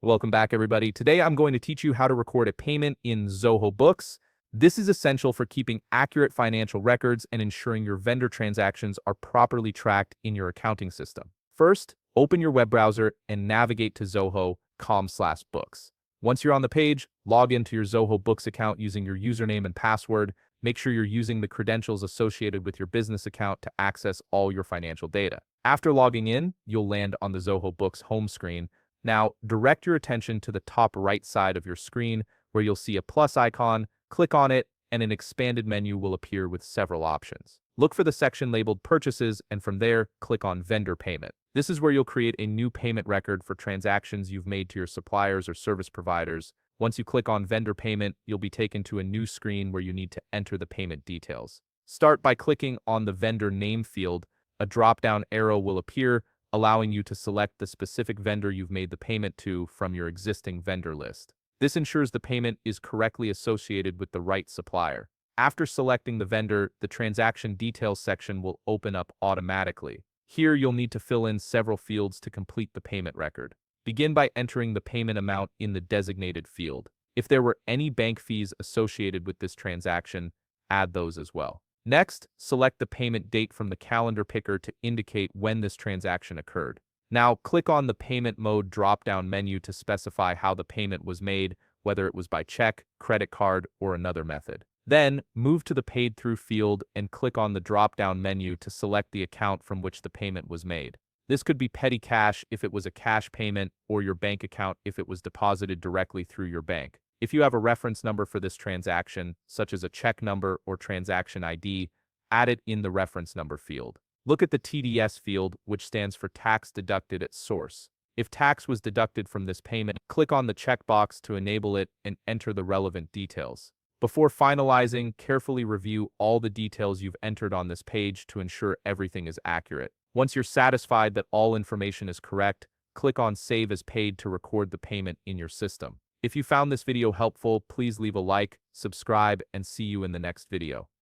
Welcome back, everybody. Today, I'm going to teach you how to record a payment in Zoho Books. This is essential for keeping accurate financial records and ensuring your vendor transactions are properly tracked in your accounting system. First, open your web browser and navigate to zoho.com/books. Once you're on the page, log into your Zoho Books account using your username and password. Make sure you're using the credentials associated with your business account to access all your financial data. After logging in, you'll land on the Zoho Books home screen. Now, direct your attention to the top right side of your screen where you'll see a plus icon. Click on it, and an expanded menu will appear with several options. Look for the section labeled Purchases, and from there, click on Vendor Payment. This is where you'll create a new payment record for transactions you've made to your suppliers or service providers. Once you click on Vendor Payment, you'll be taken to a new screen where you need to enter the payment details. Start by clicking on the vendor name field. A drop-down arrow will appear, allowing you to select the specific vendor you've made the payment to from your existing vendor list. This ensures the payment is correctly associated with the right supplier. After selecting the vendor, the transaction details section will open up automatically. Here, you'll need to fill in several fields to complete the payment record. Begin by entering the payment amount in the designated field. If there were any bank fees associated with this transaction, add those as well. Next, select the payment date from the calendar picker to indicate when this transaction occurred. Now, click on the Payment Mode drop-down menu to specify how the payment was made, whether it was by check, credit card, or another method. Then, move to the Paid Through field and click on the drop-down menu to select the account from which the payment was made. This could be petty cash if it was a cash payment, or your bank account if it was deposited directly through your bank. If you have a reference number for this transaction, such as a check number or transaction ID, add it in the reference number field. Look at the TDS field, which stands for Tax Deducted at Source. If tax was deducted from this payment, click on the checkbox to enable it and enter the relevant details. Before finalizing, carefully review all the details you've entered on this page to ensure everything is accurate. Once you're satisfied that all information is correct, click on Save as Paid to record the payment in your system. If you found this video helpful, please leave a like, subscribe, and see you in the next video.